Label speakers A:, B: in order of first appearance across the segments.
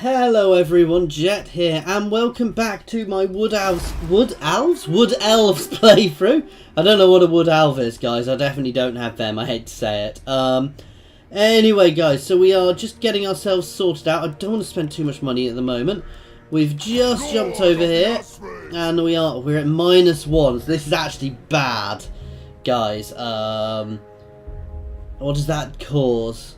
A: Hello everyone, Jet here, and welcome back to my Wood Elves playthrough. I don't know what a Wood Elf is, guys. I definitely don't have them. I hate to say it. Anyway, guys, so we are just getting ourselves sorted out. I don't want to spend too much money at the moment. We've just jumped over here, and we're at -1. So this is actually bad, guys. What does that cause?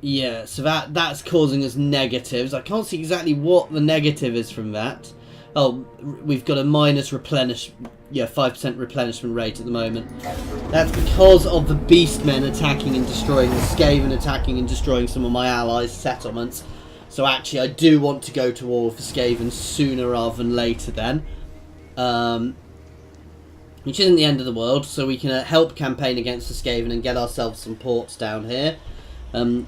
A: Yeah, so that's causing us negatives. I can't see exactly what the negative is from that. Oh, we've got a -5% replenishment rate at the moment. That's because of the beastmen attacking and destroying the Skaven, attacking and destroying some of my allies' settlements. So actually, I do want to go to war with the Skaven sooner rather than later then. Which isn't the end of the world, so we can help campaign against the Skaven and get ourselves some ports down here.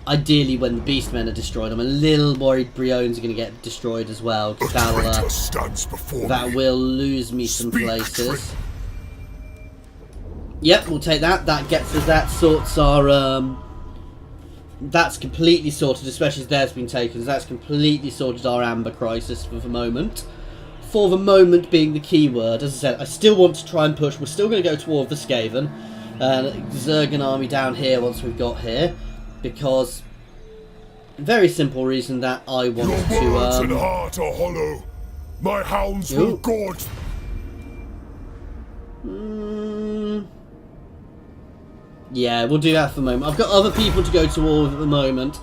A: Ideally when the beastmen are destroyed. I'm a little worried Brion's are going to get destroyed as well, because that will lose me some places. Yep, we'll take that. That gets us, that sorts our, that's completely sorted, especially as theirs been taken. So that's completely sorted our amber crisis for the moment. For the moment being the key word. As I said, I still want to try and push. We're still going to go to war with the Skaven. Zergan army down here once we've got here. Because, very simple reason that I want to.
B: Your words and heart are hollow. My hounds will gorge.
A: Yeah, we'll do that for the moment. I've got other people to go to war with at the moment,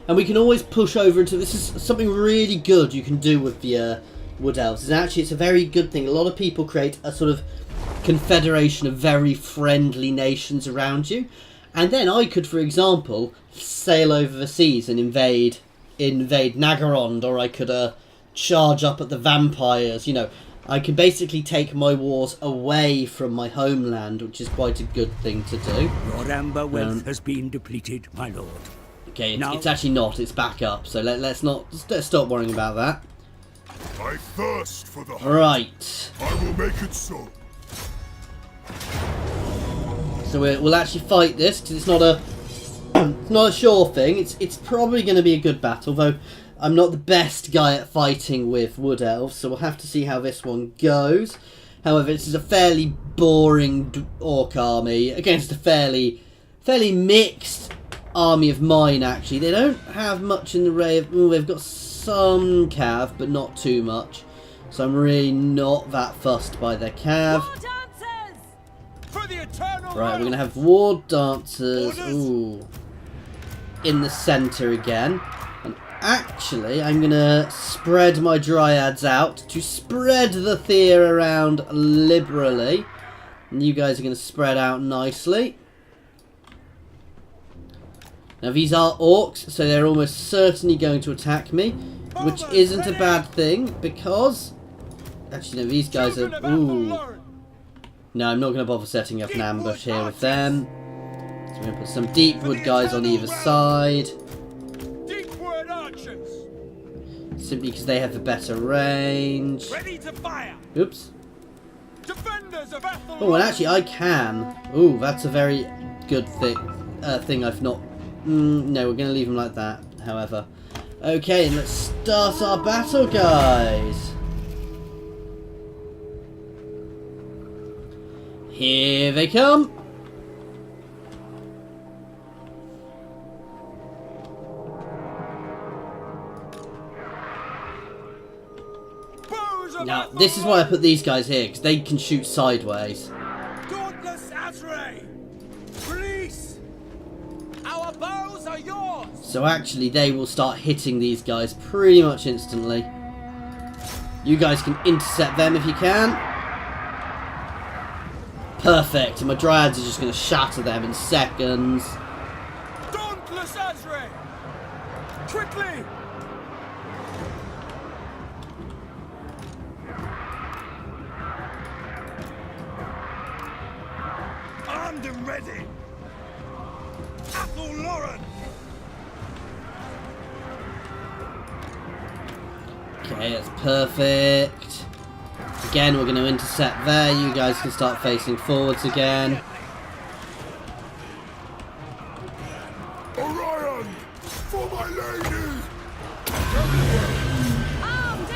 A: and we can always push over into. This is something really good you can do with the Wood Elves. And actually, it's a very good thing. A lot of people create a sort of confederation of very friendly nations around you. And then I could, for example, sail over the seas and invade Nagarond, or I could charge up at the vampires. You know, I could basically take my wars away from my homeland, which is quite a good thing to do.
C: Your amber wealth has been depleted, my lord.
A: Okay, it's actually not. It's back up. So let's stop worrying about that.
B: I thirst for the
A: Right.
B: I will make it so.
A: So we'll actually fight this, because it's not a sure thing. It's probably going to be a good battle, though I'm not the best guy at fighting with Wood Elves, so we'll have to see how this one goes. However, this is a fairly boring orc army against a fairly mixed army of mine, actually. They don't have much in the way of... Ooh, they've got some cav, but not too much. So I'm really not that fussed by their cav. Right, we're going to have war dancers in the centre again. And actually, I'm going to spread my dryads out to spread the Thea around liberally. And you guys are going to spread out nicely. Now, these are orcs, so they're almost certainly going to attack me, which isn't a bad thing, because... Actually, no, these guys are... Ooh. No, I'm not going to bother setting up an ambush here with them. So we're going to put some deep wood guys on either side. Simply because they have the better range. Oops. Oh, and actually I can. Ooh, that's a very good thing I've not... no, we're going to leave them like that, however. Okay, let's start our battle, guys. Here they come! Now, this is why I put these guys here, because they can shoot sideways.
D: Dauntless Azrae! Release! Our bows are yours!
A: So actually, they will start hitting these guys pretty much instantly. You guys can intercept them if you can. Perfect, and my dryads are just going to shatter them in seconds.
D: Dauntless Azrae! Quickly! Armed and ready! Athel Lauren!
A: Okay, that's perfect. Again, we're going to intercept there. You guys can start facing forwards again.
B: For my lady!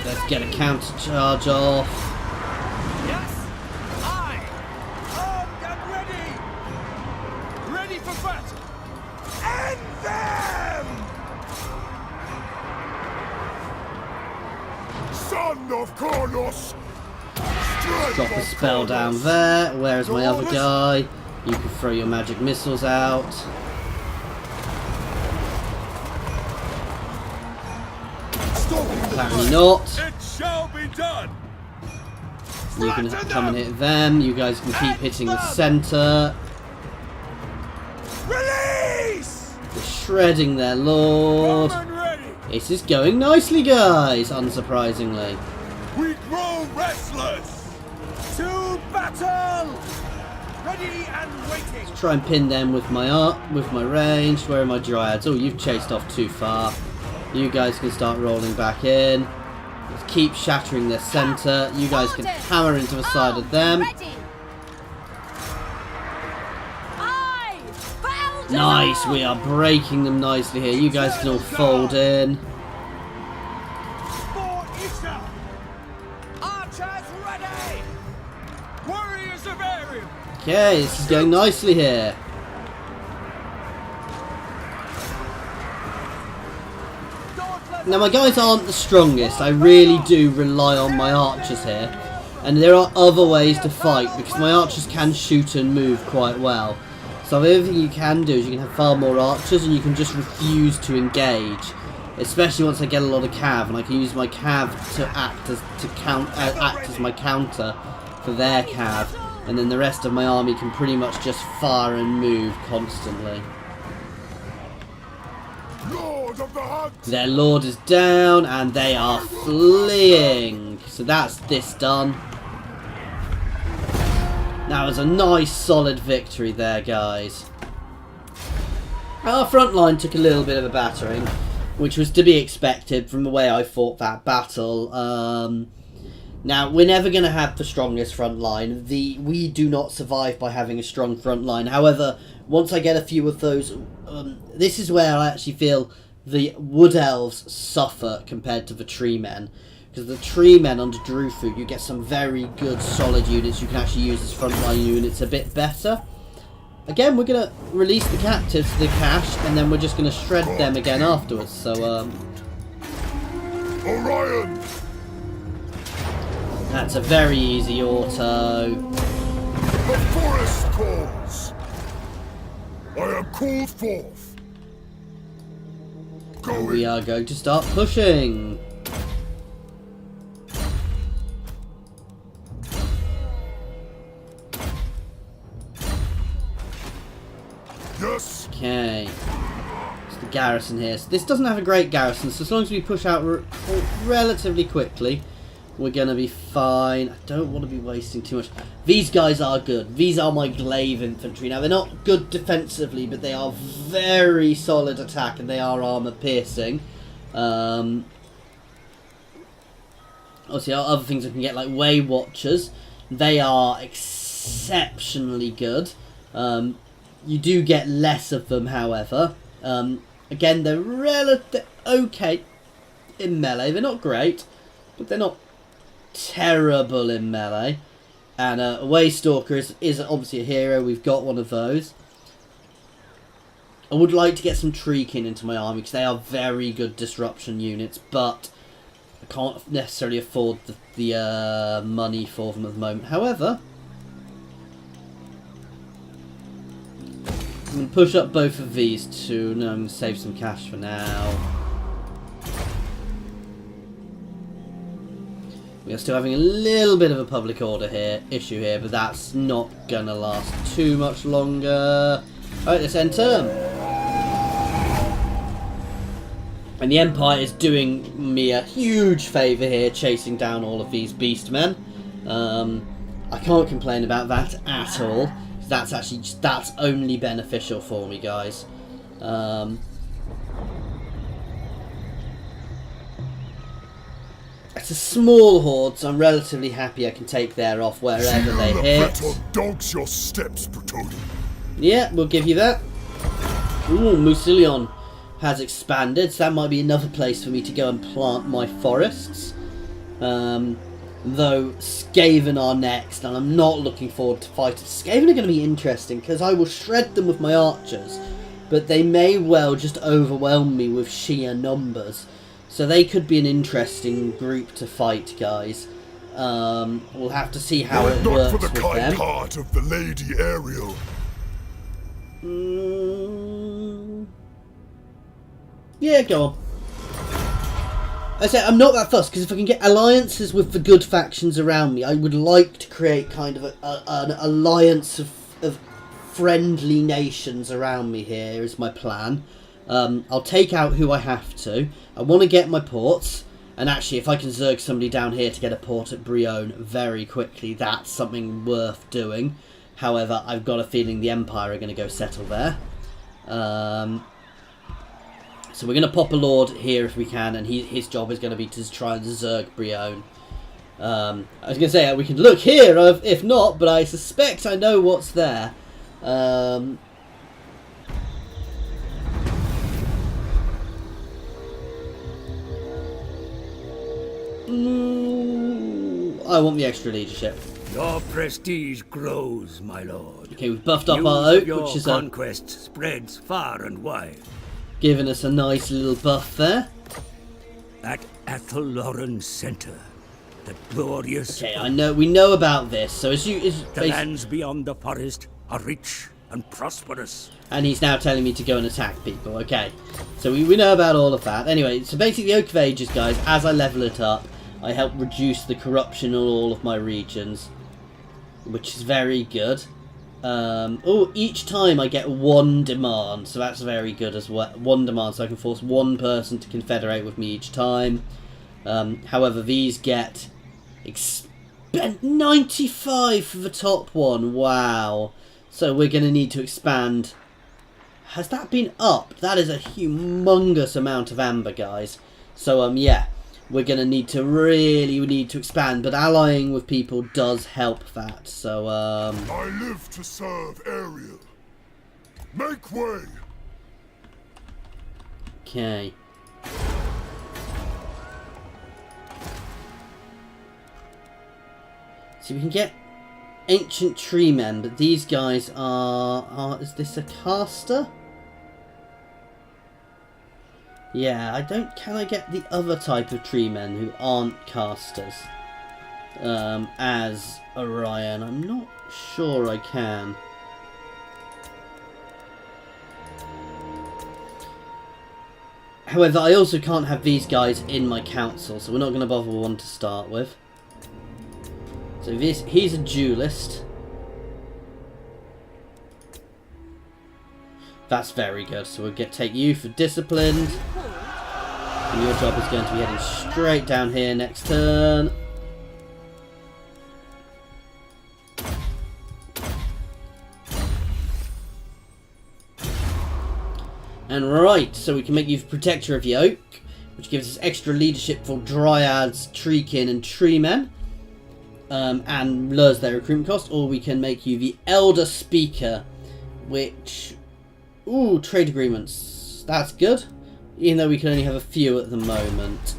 A: Let's get a counter charge off.
D: Yes, I armed and ready. Ready for battle. End them!
B: Son of Carlos!
A: Drop a spell down there. Where's my other guy? You can throw your magic missiles out. Apparently not.
D: It shall be done.
A: You can come and hit them. You guys can keep hitting the centre.
D: Release!
A: They're shredding their lord.
D: Come and ready.
A: This is going nicely, guys, unsurprisingly.
D: We grow restless. To battle. Ready and waiting.
A: Try and pin them with my range. Where are my dryads? Oh, you've chased off too far. You guys can start rolling back in. Let's keep shattering their centre. You guys can hammer into the side of them. Nice, we are breaking them nicely here. You guys can all fold in.
D: For Isha. Archers ready. Warriors of Orion.
A: Okay, this is going nicely here. Now my guys aren't the strongest. I really do rely on my archers here. And there are other ways to fight because my archers can shoot and move quite well. So the other thing you can do is you can have far more archers and you can just refuse to engage. Especially once I get a lot of cav, and I can use my cav to act as my counter for their cav. And then the rest of my army can pretty much just fire and move constantly.
B: Lord of the Hunt!
A: Their lord is down and they are fleeing. So that's this done. That was a nice solid victory there, guys. Our front line took a little bit of a battering, which was to be expected from the way I fought that battle. Now, we're never going to have the strongest front line. We do not survive by having a strong front line. However, once I get a few of those, this is where I actually feel the Wood Elves suffer compared to the Tree Men. Because the Tree Men under Drufu, you get some very good solid units. You can actually use as frontline units a bit better. Again, we're going to release the captives to the cache, and then we're just going to shred them again afterwards. So,
B: Orion!
A: that's a very easy auto.
B: The forest calls! I am called forth!
A: We are going to start pushing.
B: Yes!
A: Okay. It's the garrison here. So this doesn't have a great garrison, so as long as we push out relatively quickly, we're going to be fine. I don't want to be wasting too much. These guys are good. These are my glaive infantry. Now, they're not good defensively, but they are very solid attack, and they are armor piercing. Obviously, other things I can get, like Way Watchers. They are exceptionally good. You do get less of them, however. Again, they're relatively okay in melee. They're not great, but they're not terrible in melee. And Waystalker is obviously a hero. We've got one of those. I would like to get some Treekin into my army because they are very good disruption units, but I can't necessarily afford the money for them at the moment. However, I'm going to push up both of these two. No, I'm going to save some cash for now. We are still having a little bit of a public order issue here, but that's not going to last too much longer. Alright, let's end turn. And the Empire is doing me a huge favour here, chasing down all of these beastmen. I can't complain about that at all. That's only beneficial for me, guys. It's a small horde, so I'm relatively happy I can take their off wherever they hit.
B: Dogs your steps, Protodi.
A: Yeah, we'll give you that. Ooh, Musilion. has expanded, so that might be another place for me to go and plant my forests. Though Skaven are next, and I'm not looking forward to fighting. Skaven are going to be interesting, because I will shred them with my archers, but they may well just overwhelm me with sheer numbers. So they could be an interesting group to fight, guys. We'll have to see how it works
B: Not for the
A: with
B: kind
A: them.
B: heart of the Lady Ariel.
A: Yeah, go on. I say I'm not that fussed, because if I can get alliances with the good factions around me, I would like to create kind of an alliance of friendly nations around me. Here is my plan. I'll take out who I have to. I want to get my ports, and actually if I can zerg somebody down here to get a port at Brion very quickly, that's something worth doing. However, I've got a feeling the Empire are going to go settle there. So we're going to pop a lord here if we can, and his job is going to be to try and zerg Brion. I was going to say we can look here if not, but I suspect I know what's there. I want the extra leadership.
C: Your prestige grows, my lord.
A: Okay, we've buffed up
C: News
A: our
C: of
A: oak,
C: your
A: which is
C: conquest spreads far and wide.
A: giving us a nice little buff there.
C: At Athelloran Center, the glorious...
A: Okay, we know about this. So
C: The lands beyond the forest are rich and prosperous.
A: and he's now telling me to go and attack people. Okay, so we know about all of that. Anyway, so basically the Oak of Ages, guys, as I level it up, I help reduce the corruption in all of my regions, which is very good. Each time I get one demand, so that's very good as well. One demand, so I can force one person to confederate with me each time. However, these get 95 for the top one. Wow. So we're going to need to expand. Has that been upped? That is a humongous amount of amber, guys. So, yeah. We're going to need to expand, but allying with people does help that. So,
B: I live to serve Ariel. Make way!
A: okay. So we can get ancient tree men, but these guys are is this a caster? Yeah, can I get the other type of tree men who aren't casters as Orion? I'm not sure I can. However, I also can't have these guys in my council, so we're not going to bother with one to start with. So he's a duelist. That's very good. So we'll take you for disciplined. And your job is going to be heading straight down here next turn. And right, so we can make you Protector of the Oak, which gives us extra leadership for Dryads, Treekin and Treemen. And lowers their recruitment cost. Or we can make you the Elder Speaker, which... Ooh, trade agreements. That's good. Even though we can only have a few at the moment.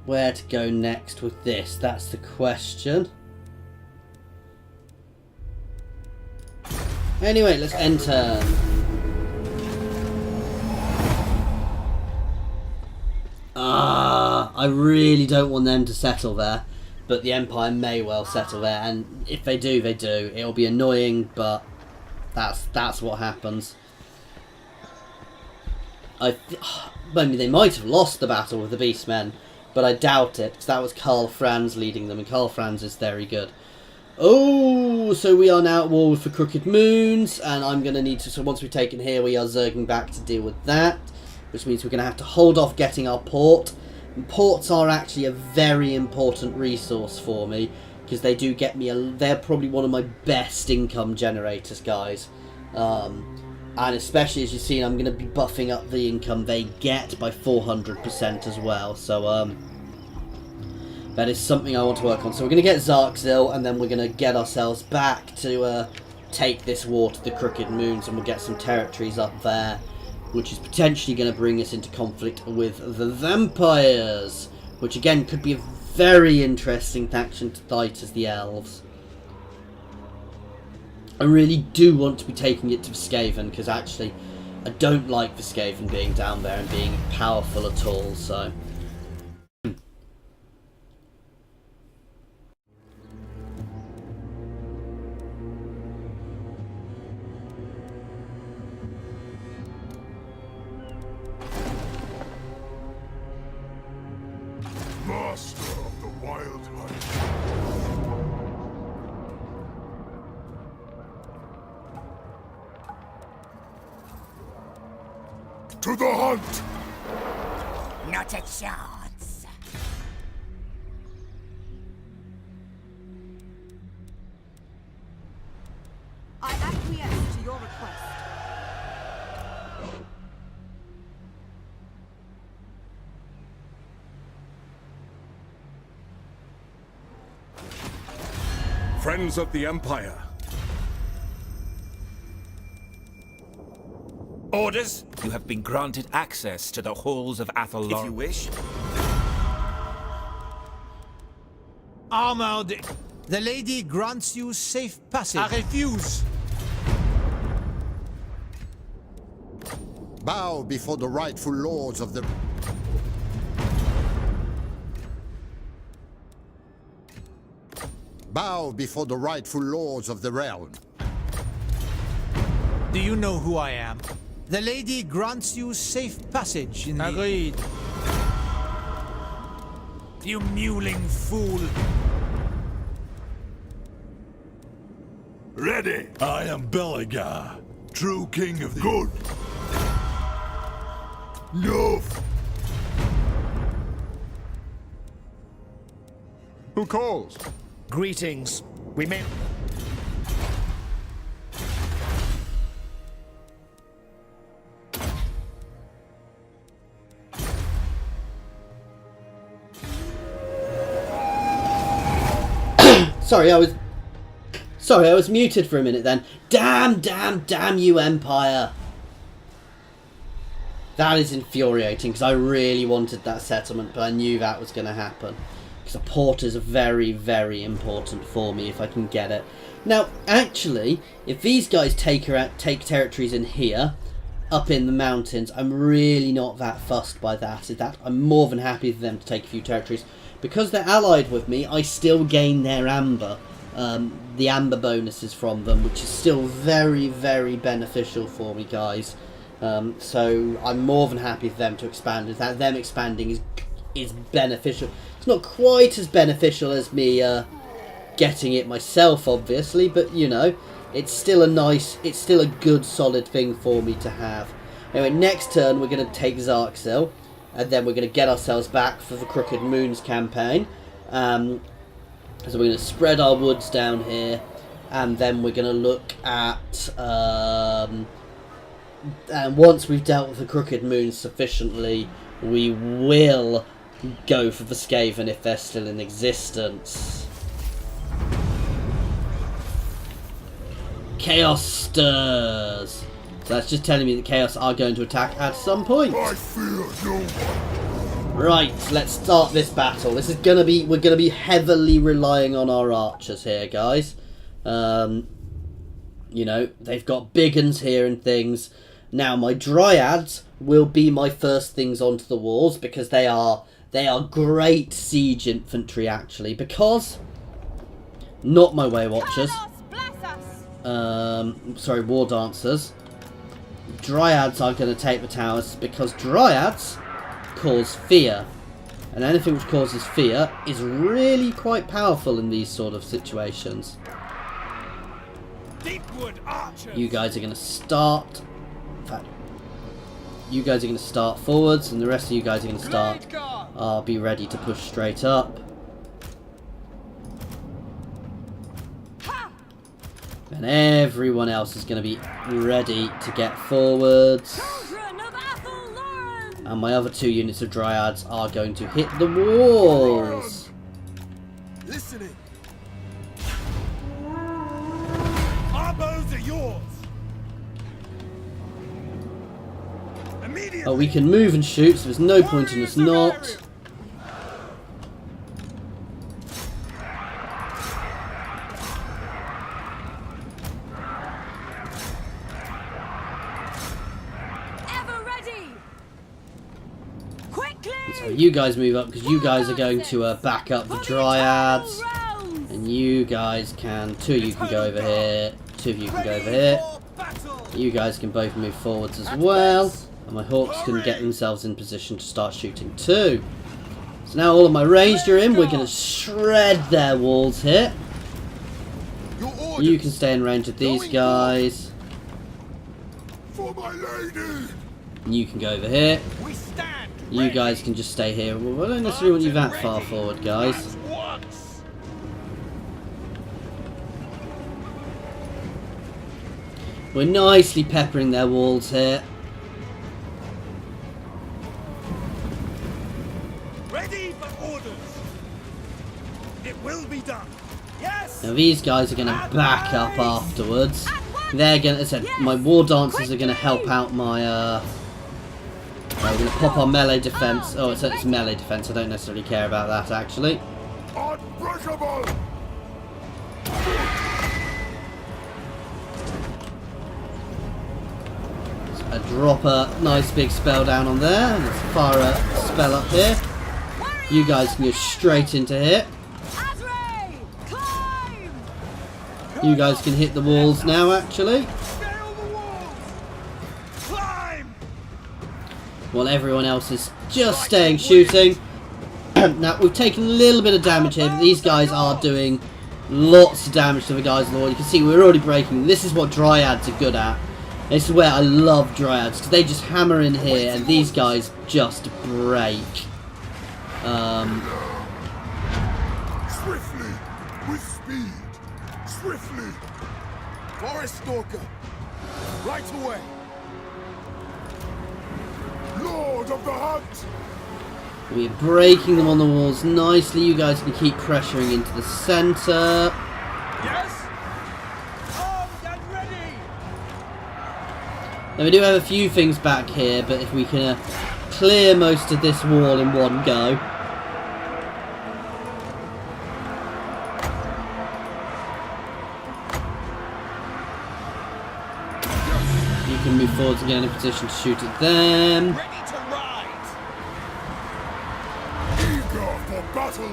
A: Where to go next with this? That's the question. Anyway, let's enter. I really don't want them to settle there, but the Empire may well settle there, and if they do, they do. It'll be annoying, but that's what happens. Maybe they might have lost the battle with the Beastmen, but I doubt it, because that was Karl Franz leading them, and Karl Franz is very good. Oh, so we are now at war with the Crooked Moons, and I'm going to need to... So once we've taken here, we are zerging back to deal with that, which means we're going to have to hold off getting our port. And ports are actually a very important resource for me, because they do get me... They're probably one of my best income generators, guys. And especially, as you've seen, I'm going to be buffing up the income they get by 400% as well. So, that is something I want to work on. So we're going to get Zarakzil, and then we're going to get ourselves back to take this war to the Crooked Moons, and we'll get some territories up there, which is potentially going to bring us into conflict with the vampires, which again could be a very interesting faction to fight as the Elves. I really do want to be taking it to Skaven, because actually I don't like the Skaven being down there and being powerful at all, so...
B: Master of the Wild Hunt. To the hunt!
E: Not a chance.
F: I acquiesce to your request.
D: Friends of the Empire.
G: Orders? You have been granted access to the halls of Athelor.
E: If you wish.
H: Armored. The lady grants you safe passage.
E: I refuse.
I: Bow before the rightful lords of the... Bow before the rightful lords of the realm.
H: Do you know who I am? The lady grants you safe passage in the...
E: Agreed. You mewling fool.
B: Ready!
D: I am Belagar, true king of the...
B: Good! No!
I: Who calls?
E: Greetings. We may...
A: Sorry, I was muted for a minute then. Damn you, Empire! That is infuriating, because I really wanted that settlement, but I knew that was going to happen. Because a port is very, very important for me if I can get it. Now, actually, if these guys take territories in here, up in the mountains, I'm really not that fussed by that. I'm more than happy for them to take a few territories. Because they're allied with me, I still gain their amber. The amber bonuses from them, which is still very, very beneficial for me, guys. So I'm more than happy for them to expand. That them expanding is beneficial. It's not quite as beneficial as me getting it myself, obviously, but you know, it's still a good, solid thing for me to have. Anyway, next turn we're going to take Zarakzil, and then we're going to get ourselves back for the Crooked Moons campaign. So we're going to spread our woods down here, and then we're going to look at, and once we've dealt with the Crooked Moons sufficiently, we will go for the Skaven if they're still in existence. Chaos stirs. So that's just telling me that Chaos are going to attack at some point.
B: I fear no one.
A: Right, let's start this battle. This is gonna be, we're gonna be heavily relying on our archers here, guys. You know, they've got big uns here and things. Now, my dryads will be my first things onto the walls, because they are great siege infantry, actually. Because not my way watchers. Sorry, war dancers. Dryads are going to take the towers, because dryads cause fear, and anything which causes fear is really quite powerful in these sort of situations.
E: Deepwood archers.
A: You guys are going to start. In fact, you guys are going to start forwards, and the rest of you guys are going to start. I'll be ready to push straight up. And And everyone else is going to be ready to get forwards. And my other 2 units of Dryads are going to hit the walls.
E: Listening. Our bows are yours. Immediately.
A: Oh, we can move and shoot, so there's no point in us not. So you guys move up, because you guys are going to back up the Dryads. And you guys can, 2 of you can go over here, 2 of you can go over here. You guys can both move forwards as well. And my Hawks can get themselves in position to start shooting too. So now all of my ranged are in, we're going to shred their walls here. You can stay in range of these guys.
B: For my lady.
A: And you can go over here. You guys can just stay here. Well, I don't necessarily want you that far forward, guys. We're nicely peppering their walls here.
E: Ready for orders. It will be done. Yes.
A: Now these guys are going to back up afterwards. They're going to, as I said, my war dancers are going to help out my we're going to pop our melee defense. Oh, it's melee defense. I don't necessarily care about that, actually.
B: Unbreakable.
A: So I drop a nice big spell down on there. Let's fire a spell up here. You guys can go straight into here. You guys can hit the walls now, actually. While everyone else is just staying shooting. Now, we've taken a little bit of damage here, but these guys are doing lots of damage to the guys on the wall. You can see we're already breaking. This is what Dryads are good at. This is where I love Dryads, because they just hammer in here, and these guys just break.
B: Swiftly, with speed. Swiftly.
E: Forest Stalker. Right away.
B: Lord of the Hunt!
A: We're breaking them on the walls nicely. You guys can keep pressuring into the centre.
E: Yes. Armed and ready.
A: Now we do have a few things back here, but if we can clear most of this wall in one go. You can move forwards and get in a position to shoot at them.
E: Ready to ride.
B: Eager for battle!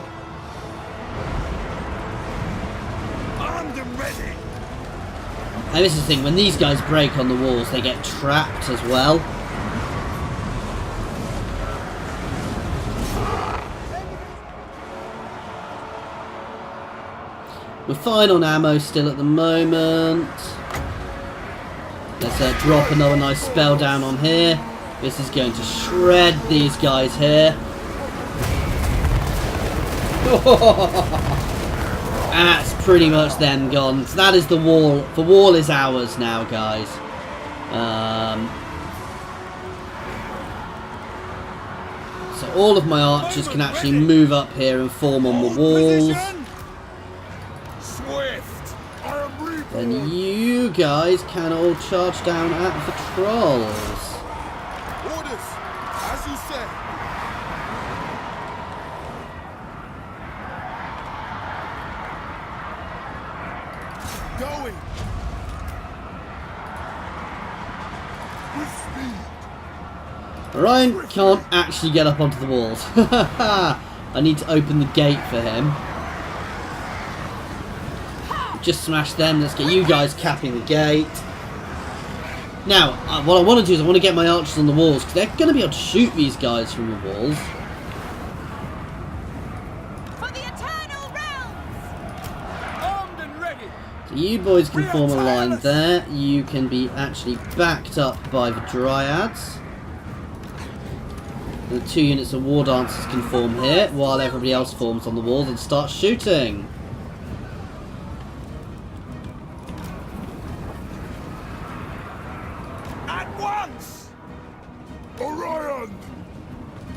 E: Armed and ready.
A: And this is the thing, when these guys break on the walls, they get trapped as well. We're fine on ammo still at the moment. Let's drop another nice spell down on here. This is going to shred these guys here. And that's pretty much them gone. So that is the wall. The wall is ours now, guys. So all of my archers can actually move up here and form on the walls.
E: Swift.
B: I am reborn!
A: Then you guys can all charge down at the trolls.
E: Orders. As you say. Going.
B: With speed!
A: Orion can't actually get up onto the walls. I need to open the gate for him. Just smash them. Let's get you guys capping the gate. Now, what I want to do is I want to get my archers on the walls, because they're going to be able to shoot these guys from the walls.
F: For the eternal realms!
E: Armed and ready.
A: So you boys can form a line there. You can be actually backed up by the Dryads. And the 2 units of War Dancers can form here, while everybody else forms on the walls and starts shooting.
B: Orion!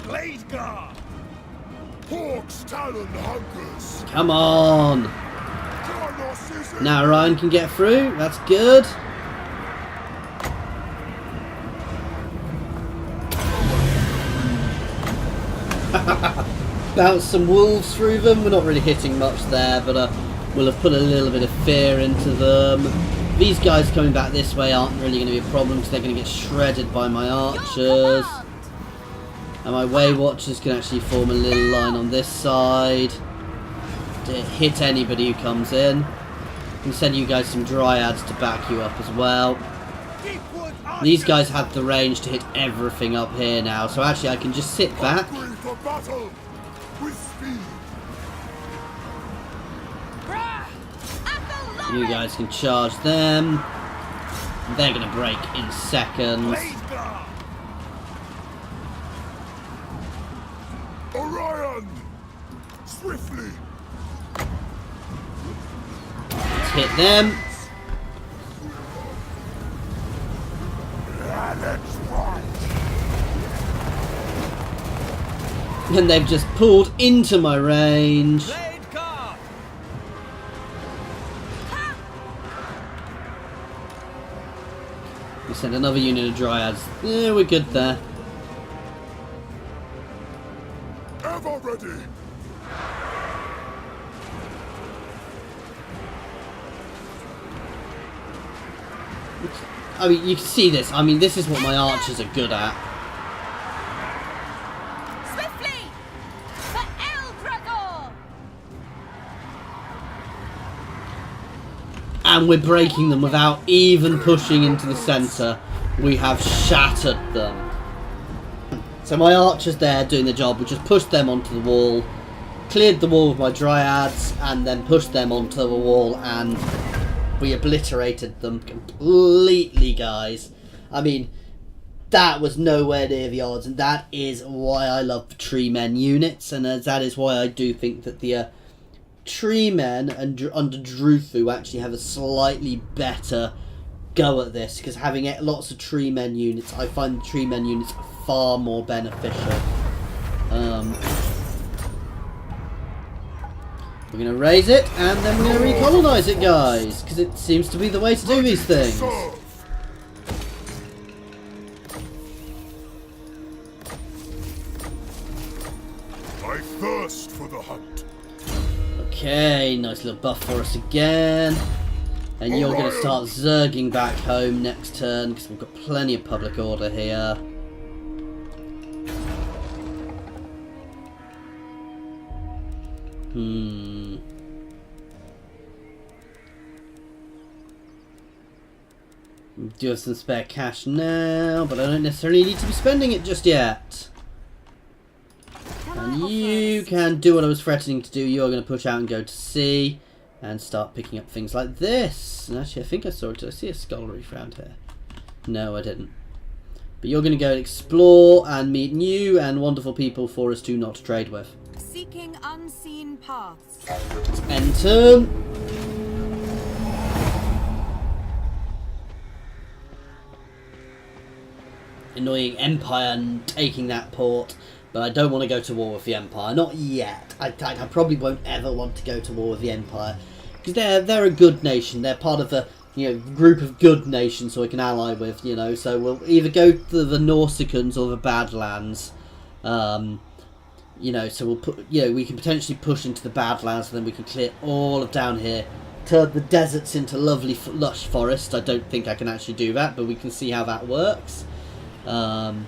E: Blade guard!
B: Hawk's talon hungers!
A: Come on!
B: Carlos is in!
A: Now Orion can get through. That's good. Bounce some wolves through them. We're not really hitting much there, but we'll have put a little bit of fear into them. These guys coming back this way aren't really going to be a problem because they're going to get shredded by my archers. And my way watchers can actually form a little line on this side to hit anybody who comes in. I can send you guys some dryads to back you up as well. These guys have the range to hit everything up here now, so actually I can just sit back.
B: Hungry for battle! With speed!
A: You guys can charge them. They're going to break in seconds.
E: Blade guard!
B: Orion! Swiftly!
A: Let's hit them.
B: Let's ride!
A: And they've just pulled into my range.
E: Blade guard!
A: We send another unit of dryads. Yeah, we're good there.
B: Ever ready!
A: I mean, you can see this. I mean, this is what my archers are good at.
F: Swiftly! For Eldragor!
A: And we're breaking them without even pushing into the centre. We have shattered them. So my archers there doing the job. We just pushed them onto the wall, cleared the wall with my dryads, and then pushed them onto the wall, and we obliterated them completely, guys. I mean, that was nowhere near the odds, and that is why I love the tree men units, and that is why I do think that the tree men under Druthu actually have a slightly better go at this, because having lots of tree men units, I find the tree men units far more beneficial. We're going to raise it, and then we're going to recolonize it, guys, because it seems to be the way to do these things.
B: Serve! I thirst for the hunt.
A: Okay, nice little buff for us again. And you're going to start zerging back home next turn, because we've got plenty of public order here. We do have some spare cash now, but I don't necessarily need to be spending it just yet. And you can do what I was threatening to do. You're going to push out and go to sea and start picking up things like this. And actually, I think I saw it. Did I see a skull reef around here? No, I didn't. But you're going to go and explore and meet new and wonderful people for us to not trade with.
F: Seeking unseen paths.
A: Let's enter. Annoying Empire taking that port, but I don't want to go to war with the Empire. Not yet. I probably won't ever want to go to war with the Empire, because they're a good nation. They're part of a group of good nations, so I can ally with. So we'll either go to the Norsicans or the Badlands. So we'll put. We can potentially push into the Badlands, and then we can clear all of down here. Turn the deserts into lovely lush forest. I don't think I can actually do that, but we can see how that works. And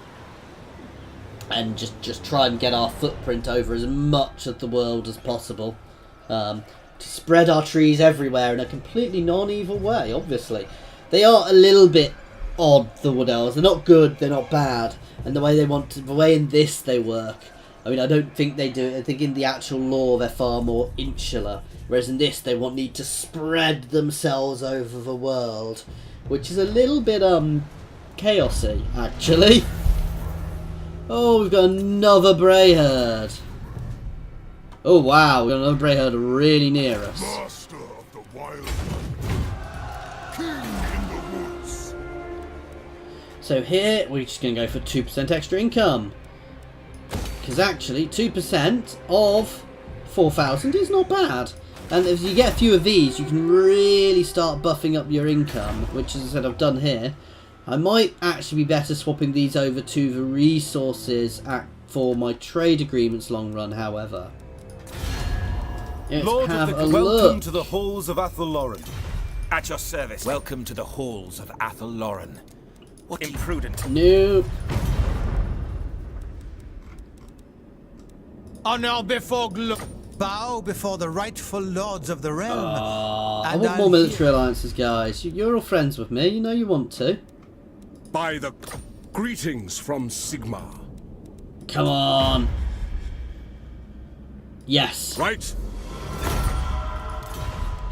A: just try and get our footprint over as much of the world as possible, to spread our trees everywhere in a completely non-evil way. Obviously, they are a little bit odd, the Wood Elves. They're not good, they're not bad, and the way in this they work. I mean, I don't think they do it. I think in the actual lore they're far more insular, whereas in this they need to spread themselves over the world, which is a little bit chaosy, actually. Oh, we've got another Brayherd. Oh wow, we've got another Brayherd really near us.
B: Master of the wild hunt. King in the woods.
A: So here, we're just going to go for 2% extra income. Because actually, 2% of 4,000 is not bad. And if you get a few of these, you can really start buffing up your income, which, as I said, I've done here. I might actually be better swapping these over to the resources for my trade agreements long run, however. Let's
J: Lord
A: have
J: of
A: a
J: the Welcome
A: look.
J: to the halls of Athel-Loren.
G: At your service. Welcome to the halls of Athel-Loren. What imprudent.
A: Nope.
H: Honor before bow before the rightful lords of the realm.
A: I
H: And
A: want more
H: I'll
A: military alliances, guys. You're all friends with me. You know you want to.
D: By the greetings from Sigmar.
A: Come on. Yes.
D: Right?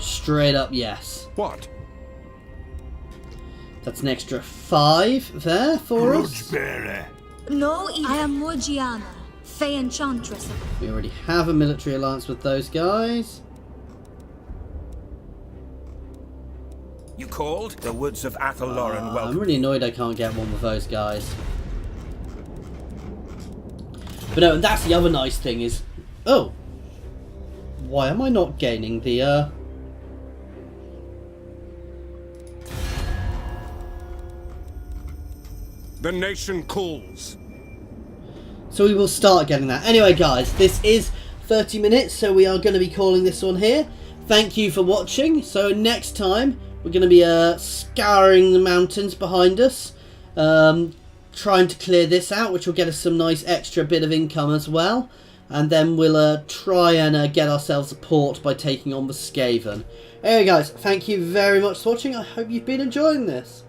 A: Straight up yes.
D: What?
A: That's an extra 5 there for us.
B: Bearer.
K: No, I am Morgiana, Fey Enchantress.
A: We already have a military alliance with those guys.
G: You called? The woods of Athel-Loren
A: I'm
G: welcome.
A: really annoyed I can't get one with those guys. But no, and that's the other nice thing is... Oh! Why am I not gaining the,
D: The nation calls.
A: So we will start getting that. Anyway, guys, this is 30 minutes, so we are going to be calling this one here. Thank you for watching. So next time, we're going to be scouring the mountains behind us. Trying to clear this out, which will get us some nice extra bit of income as well. And then we'll try and get ourselves a port by taking on the Skaven. Anyway, guys, thank you very much for watching. I hope you've been enjoying this.